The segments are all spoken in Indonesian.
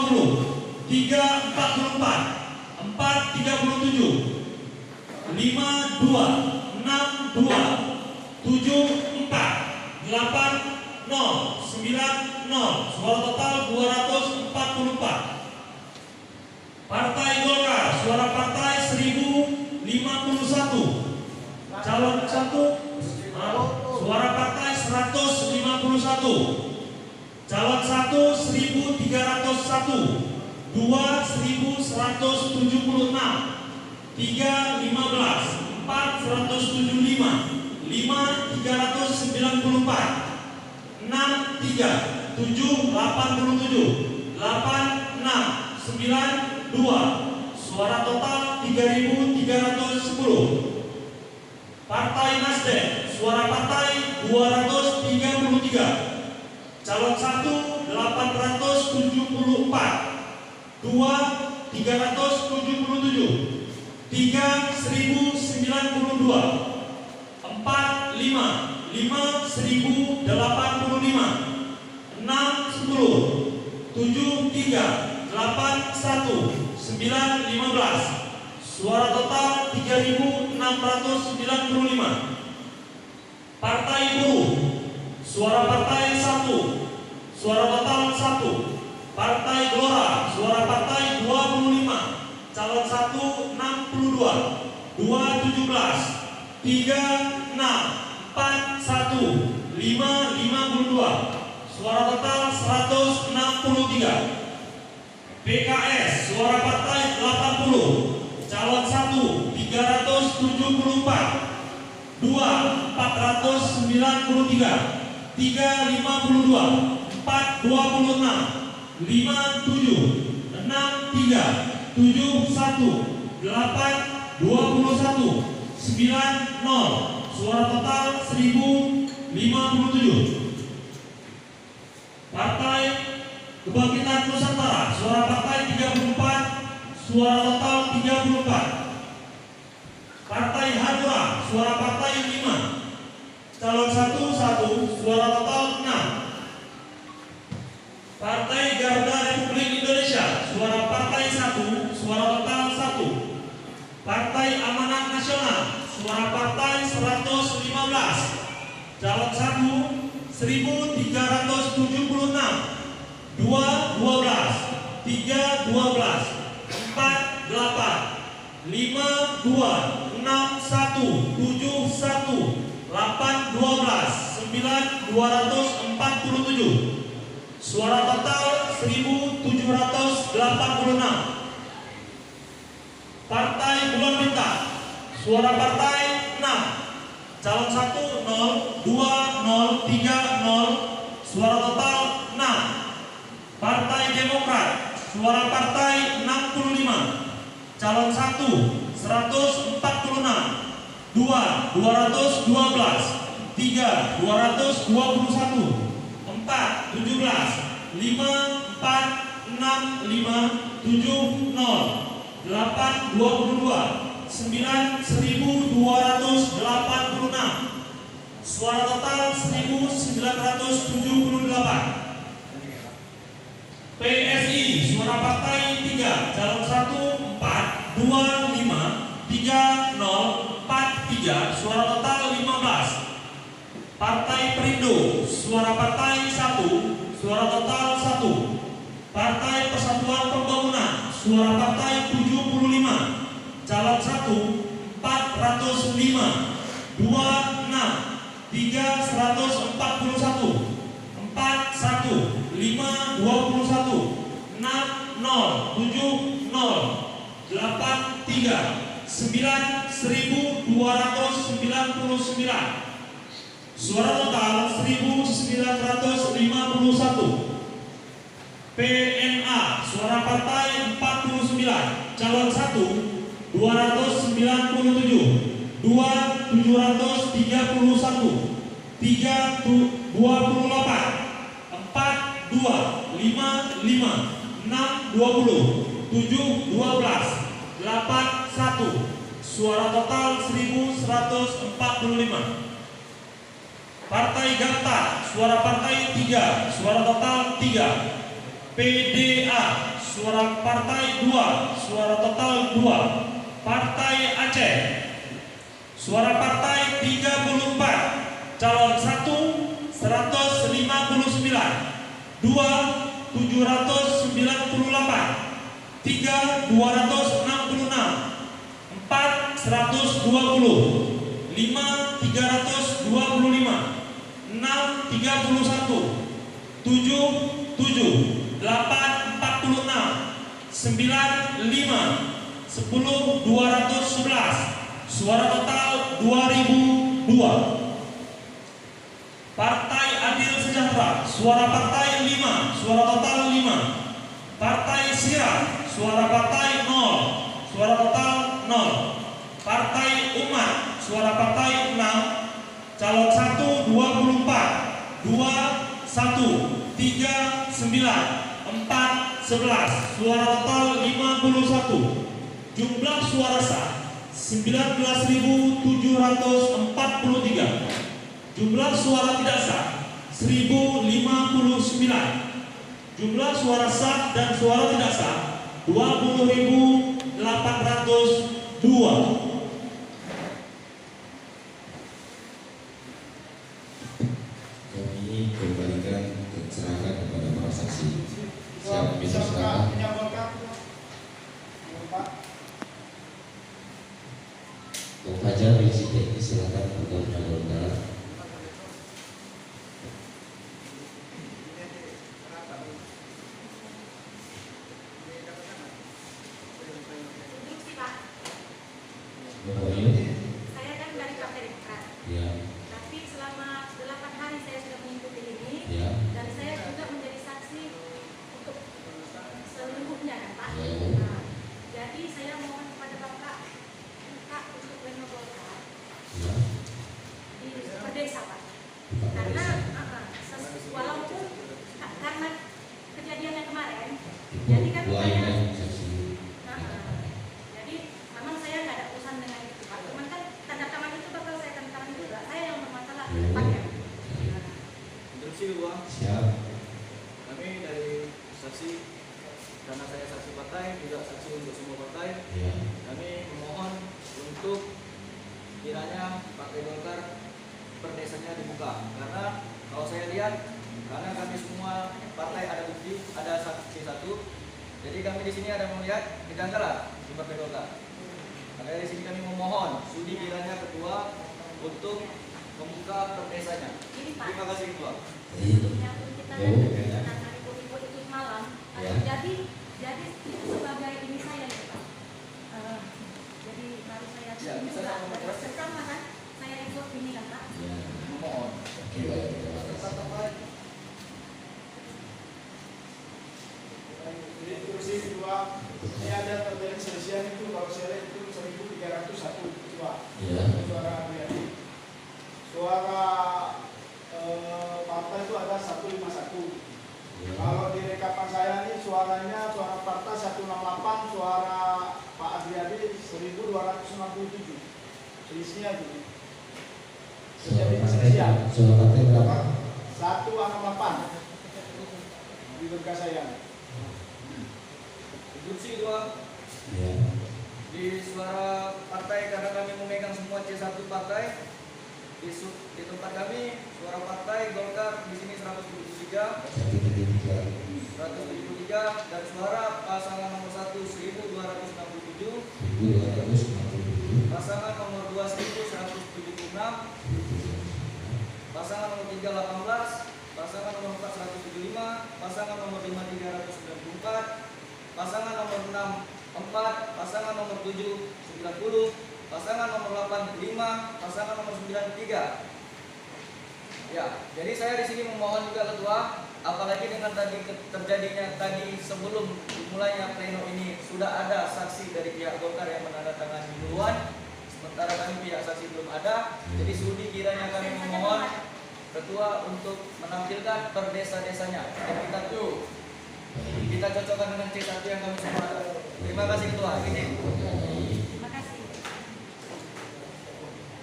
344, 437, 52, 62, 74, 80, 90. Suara total 244. Partai Golkar, suara partai 1051. Calon 1, suara partai 151. Calon 1 1301, 2 1176, 3 15, 4 175, 5 394, 6 3 7 87, 8 6 9 2. Suara total 3310. Partai Nasdem, suara partai 233. Calon 1 874, 2 377, 3 1092, 4 5 5 1085, 6 10, 7 3 8 1 9 15. Suara total 3695. Partai Buruh, suara partai 1, suara total 1. Partai Gelora, suara partai 25. Calon 1 62, 2 17, 3 6, 4 1, 5 52. Suara total 163. PKS, suara partai 80. Calon 1 374, 2 493, 3 52, 4 26, 5 7, 6 3, 7 1, 8 21, 9 0. Suara total 1057. Partai Kebangkitan Nusantara, suara partai 34, suara total 34. Partai Hanura, suara partai 5. Calon 1 1, suara total 6. Partai Garuda Republik Indonesia, suara partai 1, suara total 1. Partai Amanat Nasional, suara partai 115. Calon 1 1376, 2 12, 3 12, 4 8, 5 2, 6 1, 7 1, 8 12, 9 247. Suara total 1786. Partai Bulan Bintang, suara partai 6. Calon 1 0, 2 0, 3 0. Suara total 6. Partai Demokrat, suara partai 65. Calon 1 146, 2 212, 3 221, 4 17, 5 4 6 5 7 0, 8 22, 9 1286. Suara total 1978. PSI, suara partai 3. Calon 1 4 2 5, 3 0 4 3. Suara total 15. Partai Perindo, suara partai 1, suara total 1. Partai Persatuan Pembangunan, suara partai 75. Calon 1 405, 2 6, 3 141, 4 1, 5 21, 6 0 7 0, 8 3, 9 1299. Suara total 1951. PNA, suara partai 49. Calon 1 297, 2 731, 3 28, 4 2 5 5, 6 20, 7 12, 8 1. Suara total 1145. Partai Ganta, suara partai 3, suara total 3. PDA, suara partai 2, suara total 2. Partai Aceh, suara partai 34, calon 1 159, 2 798, 3 266, 4 120, 5 325, 6 31, 7 8 46, 9 5, 10 211, suara total 2002. Partai Adil Sejahtera, suara partai 5, suara total 5. Partai Sirah, suara partai 0, suara total 0. Partai Umat, suara partai 6, calon 1 24, 2 1 3 9, 4 11, suara total 51. Jumlah suara sah 19.743. Jumlah suara tidak sah 1059. Jumlah suara sah dan suara tidak sah 20.802. Kami kembalikan keterangan kepada para saksi. Siap, silakan. Bung Fajar, polisi teknis, silakan bergabung Golkar. Saya kan dari Partai Demokrat. Ya. Tapi selama 8 hari saya sudah mengikuti ini, Ya. dan saya juga menjadi saksi untuk seluruhnya kan Pak. Ya. Nah, jadi saya mohon kepada Bapak untuk pleno Golkar Ya. di per desa Pak. Karena walaupun karena kejadiannya kemarin, jadi kan saya jadi memang saya nggak ada urusan dengan itu Pak. Cuman kan tanda tangan itu bakal saya tanda tangan juga. Saya yang bermasalah ke depannya. Instruksi dua. Siap. Kami dari saksi, karena saya saksi partai, juga saksi untuk semua partai. Ya. Kami memohon untuk kiranya Partai Golkar per desanya dibuka. Karena kalau saya lihat, karena kami semua partai ada bukti, ada saksi satu. Jadi kami di sini ada melihat kejanggalan di Partai Golkar. Maka dari sini kami memohon sudi kiranya ketua untuk membuka per desanya. Ini Pak. Terima kasih ketua. Yang kita dengan ribut-ribut itu malam. Ya. Jadi itu sebagai ini saya nih Pak. Jadi baru saya Ya, bisa juga sama Mas. pertama kan saya ikut ini kan Pak. Ya. Memohon. Oke, baik. Terima kasih. Jadi kursi kedua ini ada terjadi selesian itu kalau saya lihat itu 1301 ketua. Ya. Suara Adriani. Suara partai itu ada 151. Ya. Kalau di rekapan saya ini suaranya suara partai 168, suara Pak Adriani 1267. Selisihnya gitu. Terjadi perselisihan. Suara partai berapa? 168 di berkas saya. Instruksi dua. Ya. Di suara partai, karena kami memegang semua C1 partai, di tempat kami suara partai Golkar di sini 173, 173, dan suara pasangan nomor 1 1267, 1267. pasangan nomor 2 1176, pasangan nomor 3 18, pasangan nomor 4 175, pasangan nomor 5 394, pasangan nomor 6 4, pasangan nomor 7 90, pasangan nomor 8 5, pasangan nomor 9 3. Ya, jadi saya di sini memohon juga ketua, apalagi dengan tadi terjadinya tadi sebelum dimulainya pleno ini sudah ada saksi dari pihak Golkar yang menandatangani duluan, sementara kami pihak saksi belum ada. Jadi sudi kiranya kami memohon ketua untuk menampilkan per desa-desanya dan kita cocokkan dengan C1 yang kami semua ada. Terima kasih ketua. Ini. Terima kasih.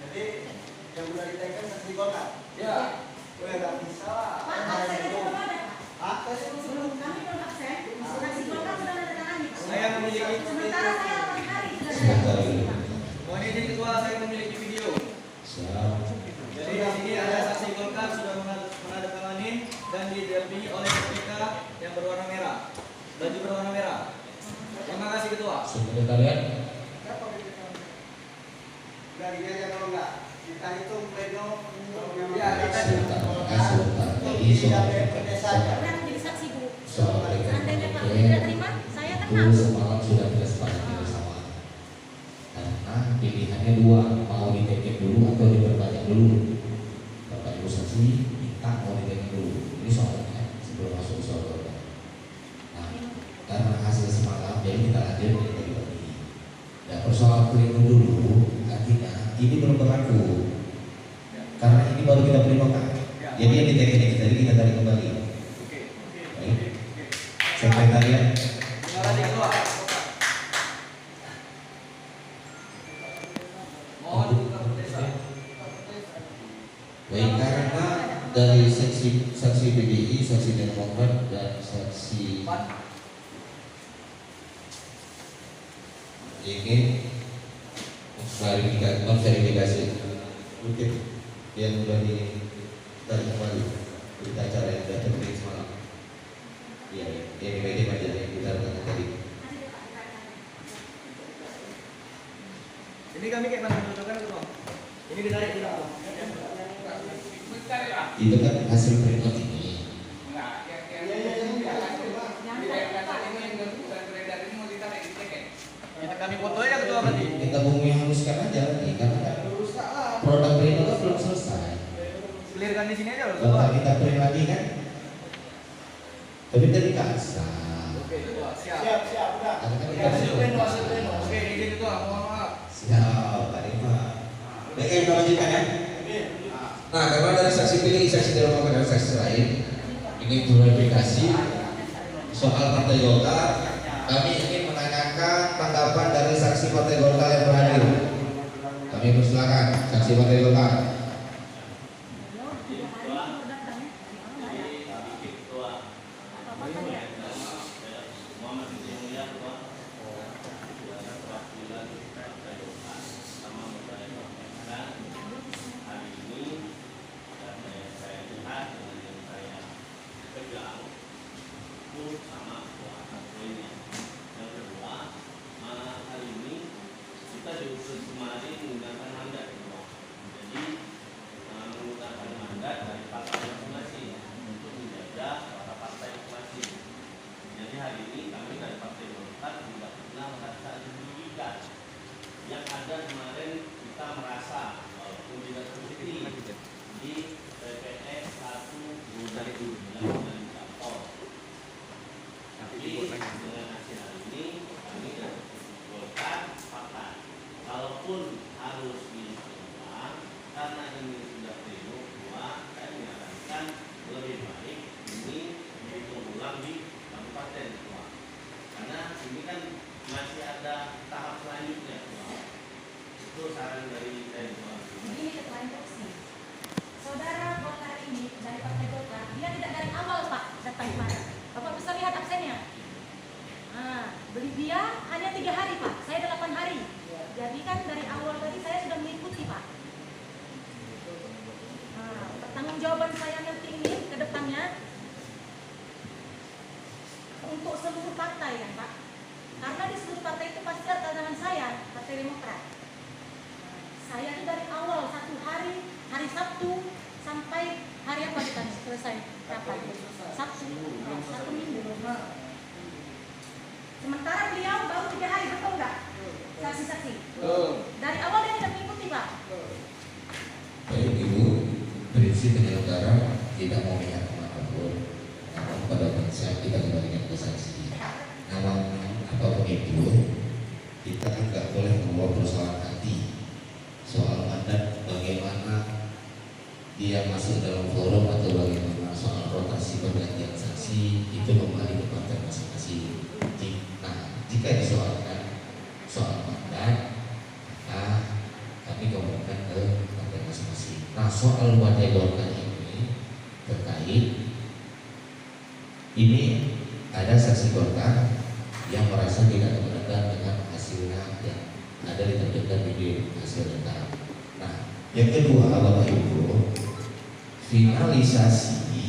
Jadi yang sudah ditekan saksi Golkar. Ya. Gue nggak bisa lah. Pak, absen itu belum ada Pak. Hah? Belum, kami belum absen. memiliki Sementara saya 8 hari sudah Sebentar ada. dulu. Mohon izin ketua, saya memiliki video. Siap. Jadi di sini ada saksi Golkar sudah menandatangani dan didampingi oleh KPK yang berwarna merah, baju berwarna merah. Terima kasih ketua. Sekretariat. Dari dia aja kalau enggak kita hitung pleno Ya, kita Sebentar. Sebentar. Jadi soal Pernah menjadi saksi Bu. soal Seandainya Pak PKP tidak terima, saya itu tenang. semalam sudah kita sepakati bersama. Karena pilihannya dua, mau ditekan dulu atau diperbanyak dulu. Bapak Ibu saksi minta mau ditekan dulu. Ini soalnya sebelum masuk soal Golkar. Nah, karena hasil semalam jadi kita lanjut dari tadi. Ya persoalan pleno dulu, artinya ini belum berlaku. Karena ini baru kita plenokan. Jadi yang ditekan ini tadi kita tarik kembali. Baik. Sekretariat. Terima kasih ketua. Mohon buka protesa. Baik, karena dari saksi PDI, saksi Demokrat dan saksi ingin verifikasi mungkin yang sudah ditarik kembali berita acara yang sudah terjadi semalam. Iya, yang di media aja yang kita lakukan tadi. Ini kami kayak mana menunjukkan ketua? Ini ditarik tidak? Itu kan hasil print ini. Kami foto ya ketua berarti. Kita bumi haluskan aja nih, karena kan produk print itu belum selesai. Clearkan di sini aja loh Kalau ketua. kita print lagi kan, tapi tadi kasar. Oke ketua, siap. siap udah. Karena kan kita Hasil pleno hasil pleno. Oke, izin ketua, mohon maaf. siap, tadi mah. Baik, kita lanjutkan ya. Nah, karena dari saksi pilih, saksi Demokrat dan saksi lain ingin verifikasi soal Partai Golkar, kami ingin menanyakan tanggapan dari saksi Partai Golkar yang berhadir. Kami persilakan saksi Partai Golkar. Begini ketua instruksi. Saudara Golkar ini dari Partai Golkar, dia tidak dari awal Pak datang kemarin. Bapak bisa lihat absennya. Nah, beli dia hanya 3 hari Pak, saya 8 hari. Jadi kan dari awal tadi saya sudah mengikuti Pak. Nah, pertanggungjawaban saya nanti ini ke depannya untuk seluruh partai kan Pak. Karena di seluruh partai itu pasti ada tantangan saya, Partai Demokrat. Saya itu dari awal 1 hari, hari Sabtu sampai hari apa kita nih selesai rapat? Sabtu, 1 minggu. Sementara beliau baru 3 hari, betul nggak? Saksi-saksi. Dari awal dia tidak mengikuti Pak. Baik Ibu, prinsip penyelenggara tidak mau melihat kemanapun. Namun pada prinsip kita kembalikan ke saksi. Namun apapun itu, kita nggak boleh membawa persoalan hati soal mandat, bagaimana dia masuk dalam forum atau bagaimana soal rotasi pergantian saksi itu kembali ke partai masing-masing. Nah, jika disoalkan soal mandat, kami kembalikan ke partai masing-masing. Nah, soal Partai Golkar ini terkait ini ada saksi Golkar yang merasa tidak keberatan keberatan dengan hasilnya yang ada ditampilkan video hasil data. Nah, yang kedua Bapak Ibu, finalisasi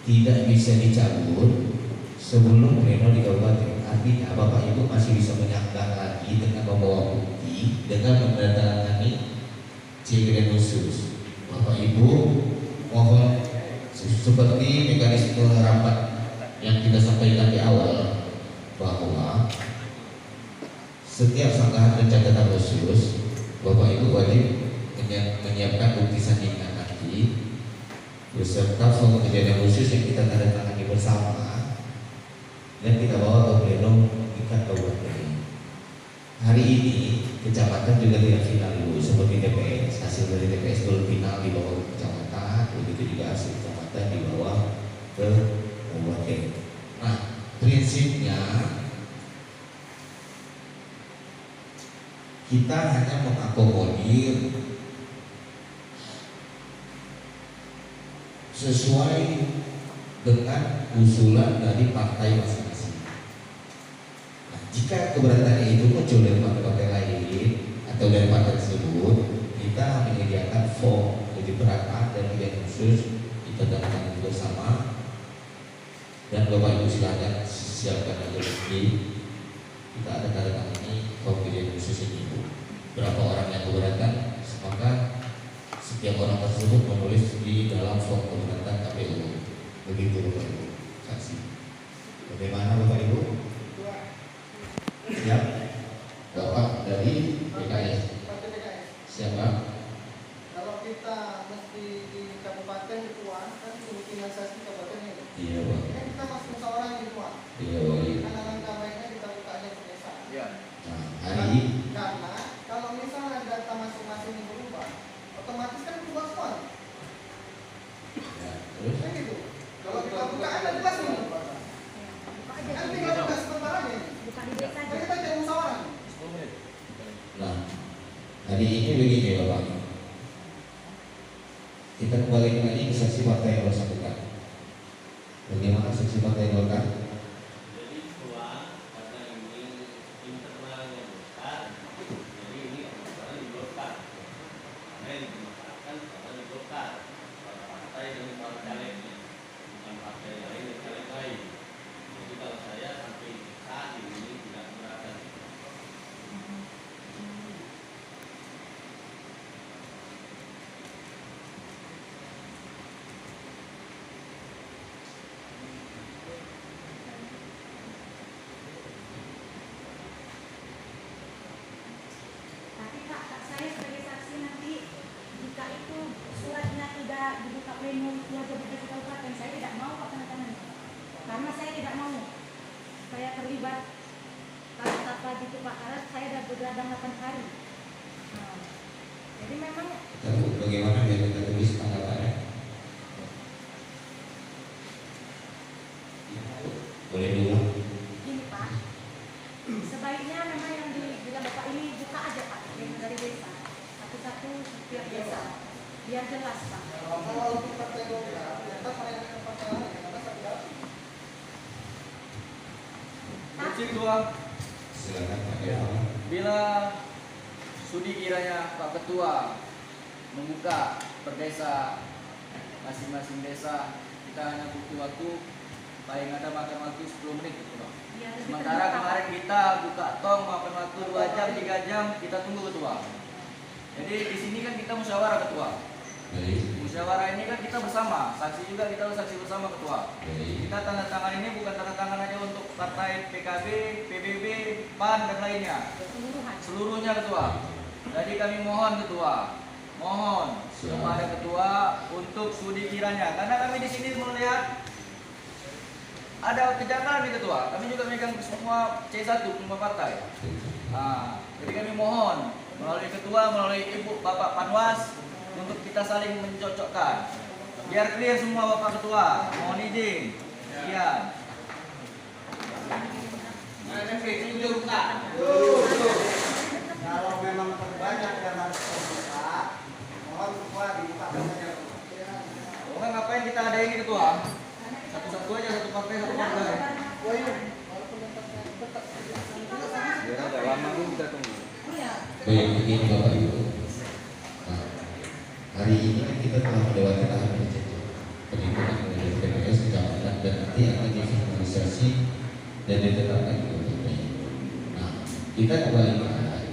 tidak bisa dicabut sebelum pleno di kabupaten. Artinya Bapak Ibu masih bisa menyanggah lagi dengan membawa bukti dengan menandatangani C khusus. Bapak Ibu mohon seperti mekanisme rapat yang kita sampaikan di awal bahwa setiap sanggahan dan catatan khusus Bapak Ibu wajib menyiapkan bukti sandingan nanti beserta form kejadian khusus yang kita tanda tangani bersama dan kita bawa ke pleno tingkat kabupaten. Hari ini kecamatan juga tidak final dulu seperti TPS, hasil dari TPS belum final dibawa ke kecamatan, begitu juga hasil kecamatan dibawa ke kabupaten. Nah, prinsipnya kita hanya mengakomodir sesuai dengan usulan dari partai masing-masing. Nah, jika keberatan itu muncul dari partai lain atau dari partai tersebut, kita menyediakan form keberatan dan tidak khusus kita tanda bersama dan Bapak Ibu silakan siapkan aja bukti. Kita ada tanda tangani form kejadian khusus ini. Berapa orang yang keberatan, maka setiap orang tersebut menulis di dalam form keberatan KPU. Begitu Bapak Ibu. Saksi. Bagaimana Bapak Ibu? Siap? Bapak dari PKS. Siapa? Kalau kita mesti di kabupaten ketua kan finalisasi kabupaten ini. Iya Pak. Kan kita masuk musyawarah di ketua. Iya Pak. Langkah baiknya kita buka aja ke desa. Ya. Nah, hari Karena kalau misalnya data masing-masing yang berubah, otomatis kan berubah semua. ya, terus Kan gitu. Kalau kita buka ada jelas nih. Buka aja. Kan tinggal buka sebentar aja. Buka di desa Jadi aja. kita jadi musyawarah. 10 menit. nah, hari ini begini Bapak. Kita kembali lagi ke saksi partai yang bersangkutan. Bagaimana saksi partai Golkar? Jadi Tuan, karena ini internalnya Golkar, jadi ini karena di Golkar, karena yang dimasalahkan karena di Golkar, para partai dan para calegnya, bukan partai lain dan caleg lain. Jadi kalau saya sampai saat ini tidak merasa Tapi kak saya sebagai saksi nanti jika itu suratnya tidak dibuka pleno keluarga Bupati Kabupaten, saya tidak mau Pak tanda tangan. Karena saya tidak mau saya terlibat kalau tadi itu Pak, karena saya sudah begadang 8 hari. Nah, jadi memang Tahu bagaimana biar kita tulis tanggapannya? Boleh dulu. gini Pak, sebaiknya memang yang dibilang Bapak ini buka aja Pak pleno dari desa, satu-satu setiap desa, biar jelas Pak. Kalau untuk partai Golkar, ternyata mereka yang partai lain karena sakit hati. Prinsip dua, Silakan Pak Irfan. bila sudi kiranya Pak Ketua membuka per desa masing-masing desa, kita hanya butuh waktu paling ada makan waktu 10 menit gitu Pak. Biar lebih Sementara terbuka, kemarin kita buka tong makan waktu 2 jam 3 jam kita tunggu ketua. Jadi di sini kan kita musyawarah ketua. Baik. Musyawarah ini kan kita bersama, saksi juga kita harus saksi bersama ketua. Baik. Kita tanda tangan ini bukan tanda tangan aja untuk partai PKB, PBB, PAN dan lainnya. keseluruhan. Seluruhnya ketua. Jadi kami mohon ketua, mohon kepada ketua untuk sudi kiranya, karena kami di sini melihat ada kejanggalan nih ketua. Kami juga megang semua C1 semua partai. Nah, jadi kami mohon melalui ketua, melalui ibu Bapak Panwas untuk kita saling mencocokkan. Biar clear semua Bapak Ketua. Mohon izin. Sekian. Kalau memang terbanyak dan harus terbuka, mohon ketua dibuka saja. Pokoknya ngapain kita ada ini ketua? Satu-satu aja, satu partai, satu partai. Walaupun tetap Baik, begini Bapak Ibu. Nah, hari ini kan kita telah melewati tahap perhitungan mulai TPS kecamatan dan nanti akan difinalisasi dan ditetapkan di OTP. Nah, kita kembalikan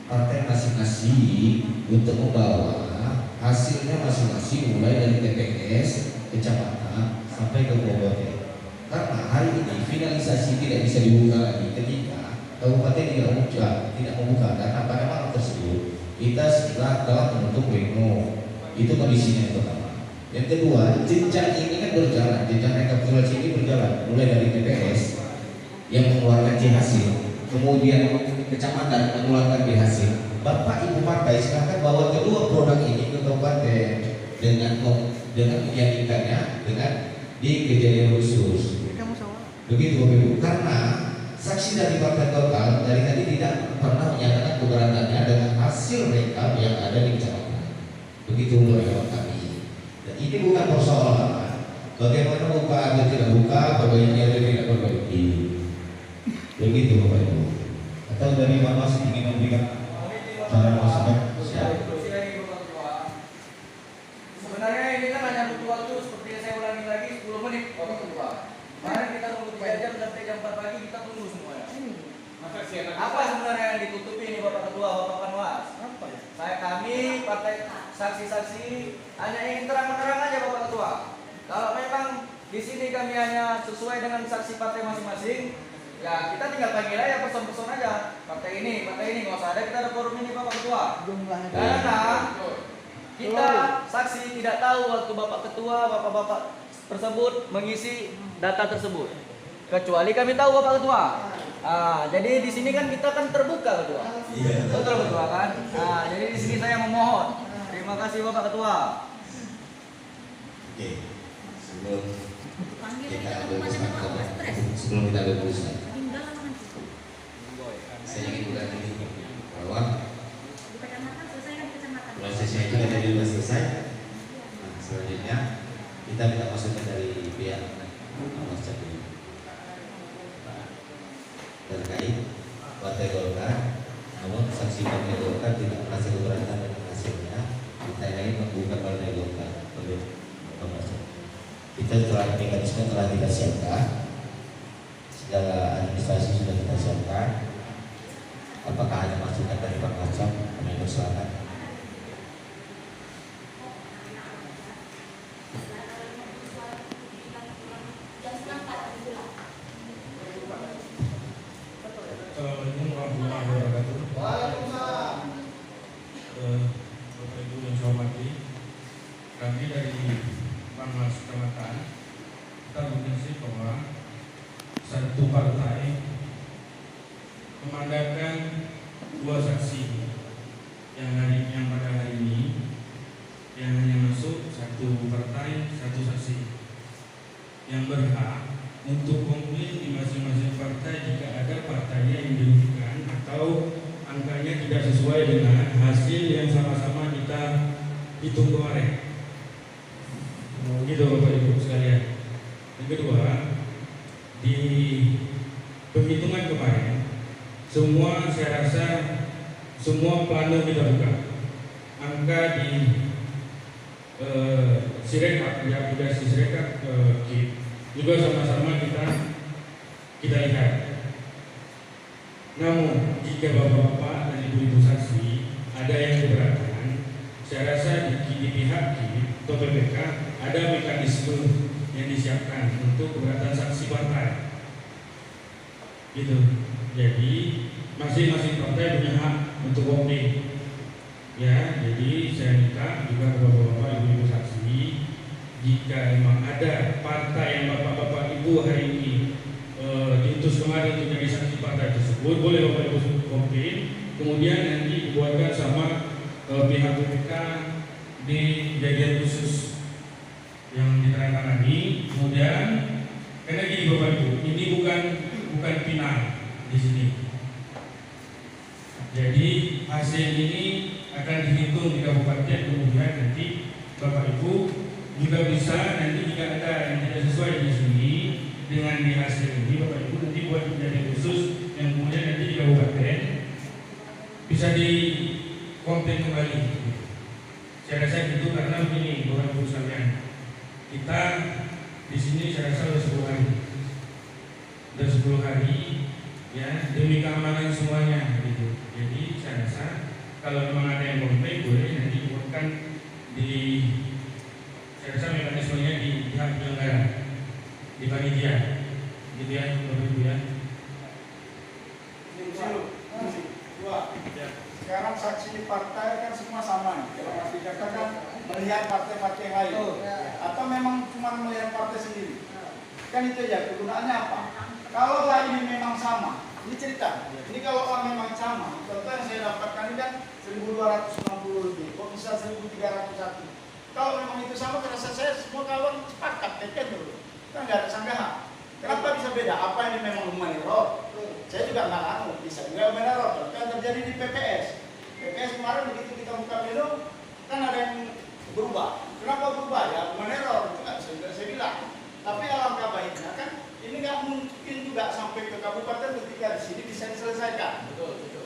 partai masing-masing untuk membawa hasilnya masing-masing mulai dari TPS kecamatan sampai ke kabupaten. Karena hari ini finalisasi tidak bisa dibuka lagi ketika kabupaten tidak membuka karena pada malam tersebut kita telah membentuk pleno. Itu kondisinya yang pertama. Yang kedua, jenjang ini kan berjalan, jenjang rekapitulasi ini berjalan mulai dari TPS yang mengeluarkan hasil, kemudian kecamatan mengeluarkan hasil. Bapak Ibu partai silakan bawa kedua produk ini ke kabupaten dengan menjadikannya dengan di kejadian khusus. Begitu Bapak Ibu, karena saksi dari Partai Golkar dari tadi tidak pernah menyatakan keberatannya dengan hasil rekap yang ada di kecamatan. Begitu menurut kami. Dan ini bukan persoalan bagaimana buka atau tidak buka, perbaiki atau tidak perbaiki. Begitu Bapak Ibu. Atau dari Pak Mas ingin memberikan cara masukan? Sebenarnya ini kan hanya butuh waktu seperti yang saya ulangi lagi 10 menit Bapak Ketua. Kemarin kita tunggu 3 jam sampai jam 4 pagi kita tunggu semuanya. Apa sebenarnya yang ditutupi ini Bapak Ketua, Bapak Panwas? Kami partai saksi-saksi hanya ingin terang-terang aja Bapak Ketua. Kalau memang di sini kami hanya sesuai dengan saksi partai masing-masing, ya kita tinggal panggil aja person-person aja. Partai ini, nggak usah ada kita ada forum ini Bapak Ketua. Karena kita saksi tidak tahu waktu Bapak Ketua, Bapak-bapak tersebut mengisi data tersebut. Kecuali kami tahu Bapak Ketua. Jadi di sini kan kita kan terbuka Ketua. Iya. Betul Ketua kan? Jadi di sini saya memohon. Terima kasih Bapak Ketua. Oke. Sebelum Panggil kita kita berusaha, kabupaten stres. sebelum kita berusaha, Tinggal lapangan. saya ingin buka ini bahwa Di kecamatan selesaikan di kecamatan. prosesnya itu kan tadi sudah selesai. Nah, selanjutnya kita minta masukan dari pihak Mas Capi terkait Partai Golkar. Namun saksi Partai Golkar tidak merasa keberatan dengan hasilnya. Kita ingin membuka Partai Golkar. Kita telah mekanisme telah kita siapkan, segala administrasi sudah kita siapkan. Apakah ada masukan dari Pak Macam? Kami persilakan. Assalamualaikum warahmatullahi wabarakatuh. Waalaikumsalam. Bapak Ibu yang saya hormati, kami dari Panwas Kecamatan kita berprinsip bahwa satu partai memandangkan dua saksi yang pada hari ini yang hanya masuk satu partai satu saksi yang berhak untuk komplain di masing-masing partai jika ada partainya yang dirugikan atau angkanya tidak sesuai dengan hasil yang sama-sama kita hitung kemarin. Gitu Bapak Ibu sekalian. Yang kedua, di penghitungan kemarin semua saya rasa semua plano kita buka. Angka di Sirekap, ya aplikasi Sirekap KIP juga sama-sama kita lihat. Namun jika bapak-bapak dan ibu-ibu saksi ada yang keberatan, saya rasa di pihak KIP atau PPK ada mekanisme yang disiapkan untuk keberatan saksi partai. Gitu. Jadi masing-masing partai punya hak untuk komplain. Ya, jadi saya minta juga kepada bapak ibu-ibu saksi, jika memang ada partai yang bapak-bapak ibu hari ini diutus kemarin untuk jadi saksi partai tersebut, boleh bapak ibu komplain, kemudian nanti dibuatkan sama pihak PPK di kejadian khusus yang diterangkan. Kemudian karena gini bapak ibu, ini bukan final di sini. Jadi hasil ini akan dihitung di kabupaten, kemudian nanti bapak ibu juga bisa nanti jika ada yang tidak sesuai di sini dengan di hasil ini, bapak ibu nanti buat menjadi khusus yang kemudian nanti di kabupaten bisa di komplain kembali. Saya rasa gitu karena begini, Bapak Ibu sekalian, kita di sini saya rasa sudah 10 hari, ya demi keamanan semuanya gitu. Jadi saya rasa kalau memang ada yang komplain boleh nanti dibuatkan di, saya rasa mekanismenya di pihak penyelenggara, di panitia, gitu ya Bapak Ibu ya. Sekarang saksi partai kan semua sama. Kalau Mas Jakarta kan melihat partai-partai yang lain, atau memang cuma melihat partai sendiri. Kan itu ya kegunaannya apa? Kalau ini memang sama, ini cerita. Ini kalau orang memang sama, contoh yang saya dapatkan ini kan 1.260 lebih, kok bisa 1.301. Kalau memang itu sama, terasa saya semua kawan sepakat, teken dulu. Kan nggak ada sanggahan. Kenapa bisa beda? Apa ini memang human error? Saya juga nggak tahu, bisa juga human error. Kan terjadi di PPS. PPS kemarin begitu kita buka menu, kan ada yang berubah. Kenapa berubah? Ya human error, itu nggak bisa saya bilang. Tapi alangkah baiknya kan, ini nggak mungkin juga sampai ke kabupaten ketika di sini bisa diselesaikan.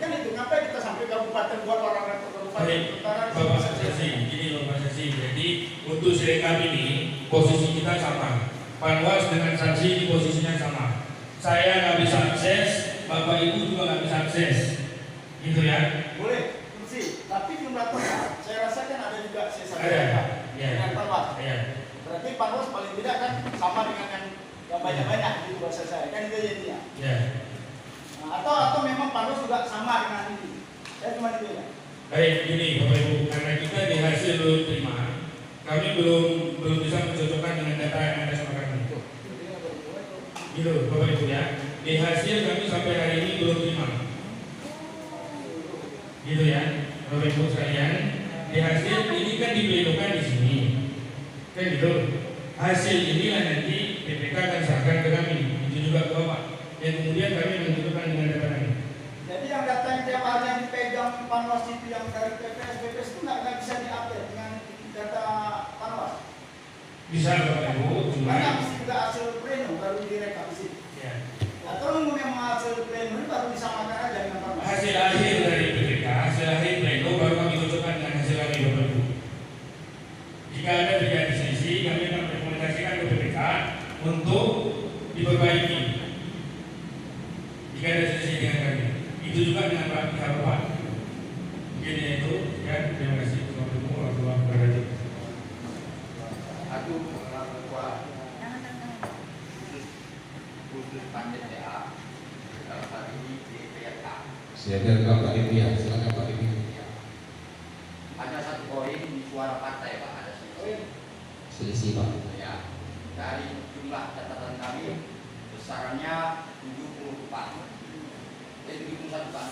Kan itu, ngapain kita sampai kabupaten buat orang yang kabupaten? Bapak Saksi, gini Bapak Saksi. Jadi untuk Sirekap ini posisi kita sama. Panwas dengan saksi di posisinya sama. Saya nggak bisa akses, Bapak Ibu juga nggak bisa akses, gitu ya? Boleh, sih. Tapi jumlah total, saya rasa kan ada juga sisa Ada, ya. dengan Panwas. Ya. Berarti Panwas paling tidak kan sama dengan yang banyak-banyak gitu bahasa saya. Kan itu jadinya. Ya. Nah, atau memang Panwas juga sama dengan ini. Saya cuma itu ya. Baik, gini Bapak Ibu, karena kita di hasil belum terima, kami belum bisa mencocokkan dengan data yang ada sama kami. Gitu Bapak Ibu ya. Di hasil kami sampai hari ini belum terima. Gitu ya, Bapak Ibu sekalian. Di hasil ini kan diplenokan di sini, kan gitu. Hasil inilah nanti BPK akan serahkan ke kami, itu juga ke Bapak. Dan kemudian kami menentukan dengan data kami. Jadi yang data yang tiap hari yang dipegang Panwas itu yang dari BPS itu nggak bisa diupdate dengan data Panwas. Bisa Bapak Ibu, cuma Karena mesti juga hasil pleno baru direkap di sini. ya. Atau nunggu yang hasil pleno ini baru disamakan aja dengan Panwas. Hasil akhir dari BPK, hasil akhir pleno baru kami cocokkan dengan hasil kami Bapak Ibu. Jika ada terjadi selisih, kami akan rekomendasikan ke BPK untuk diperbaiki. Jika ada selisih dengan kami, itu juga dengan pihak Bapak. Mungkin itu ya. Terima kasih. Assalamualaikum warahmatullahi wabarakatuh. Aku khusus panjat ya dalam hal ini di PRK. Silakan Pak Ibu ya, silakan Pak Ibu. Ada satu poin di suara partai Pak, ada selisih Pak. Ya, dari jumlah catatan kami besarannya 74. 71 Pak.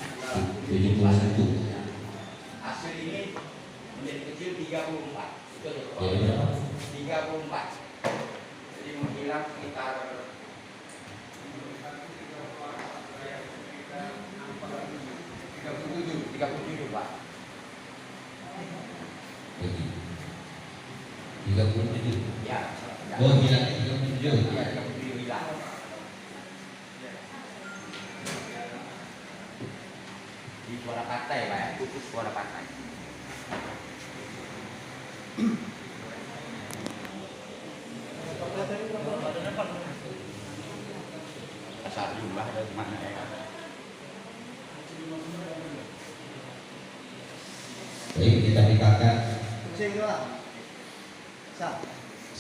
71. Ya. Hasil ini menjadi kecil 34. Itu ya, 34. Jadi menghilang sekitar 37 Pak. 37. Ya. Oh, hilang 37. Ya, 37 hilang. Di suara partai Pak, ya, khusus suara partai. Asal jumlah dari mana ya? Baik, kita mintakan.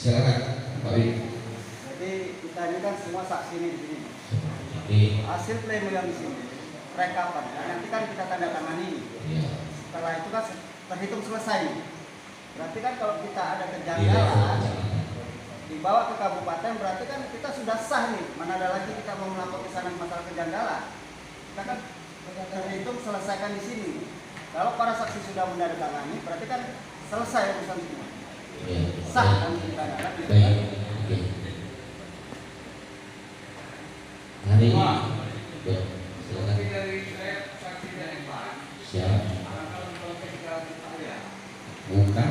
Silakan, Pak Wid. Jadi kita ini kan semua saksi ini di sini. Oke. Hasil pleno yang di sini, rekapan. Nanti kan kita tanda tangani. Iya. Setelah itu kan terhitung selesai. Berarti kan kalau kita ada Iya. kejanggalan dibawa ke kabupaten, berarti kan kita sudah sah nih. Mana ada lagi kita mau melapor ke sana masalah kejanggalan. Kita kan terhitung selesaikan di sini. Kalau para saksi sudah menandatangani, berarti kan selesai urusan semua. Iya. Sah kan kita kan. Baik. Oke. Hari ini. Ya, silakan. Siap. Bukan.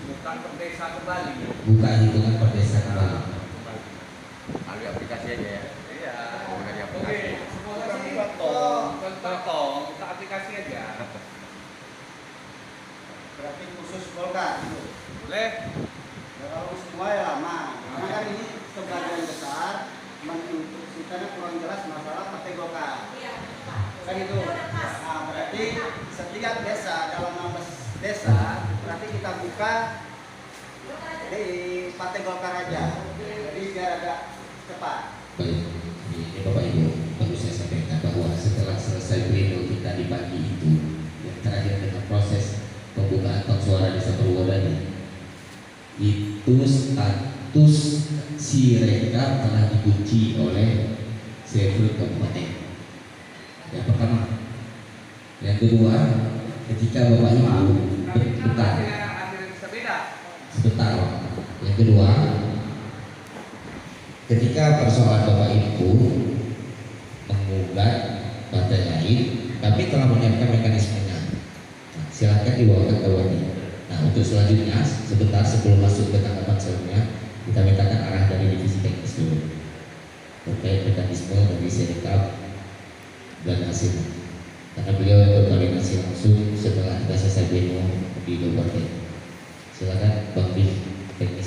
Bukan perdesa kembali. Bukan hitungan per desa kembali. Melalui aplikasi aja ya. Iya. Melalui aplikasi. Oke, semua kasih potong, kita Kalau istimewa ya lama, karena kan ini sebagian besar menginstruksikannya kurang jelas masalah Partai Golkar. Iya, Kan itu. udah pas. Nah, berarti setiap desa dalam 16 desa berarti kita buka di Partai Golkar aja. Jadi biar agak cepat. Baik, ini Bapak Ibu, perlu saya sampaikan bahwa setelah selesai pleno kita di pagi itu, yang terakhir dengan proses pembukaan hak suara desa Purwodadi, itu status si rekap telah dikunci oleh Sefrut Kabupaten. Yang pertama, yang kedua, ketika Bapak Ibu sebentar, yang kedua, ketika persoalan Bapak Ibu menggugat partai lain, kami telah menyiapkan mekanismenya. Nah, silakan dibawakan ke Wadi. Nah, untuk selanjutnya, sebentar sebelum masuk ke tanggapan selanjutnya, kita mintakan arah dari divisi teknis dulu terkait mekanisme dari Serikap dan hasil. Karena beliau yang berkoordinasi langsung setelah kita selesai demo di Kabupaten. Silakan Bang Dik, teknis.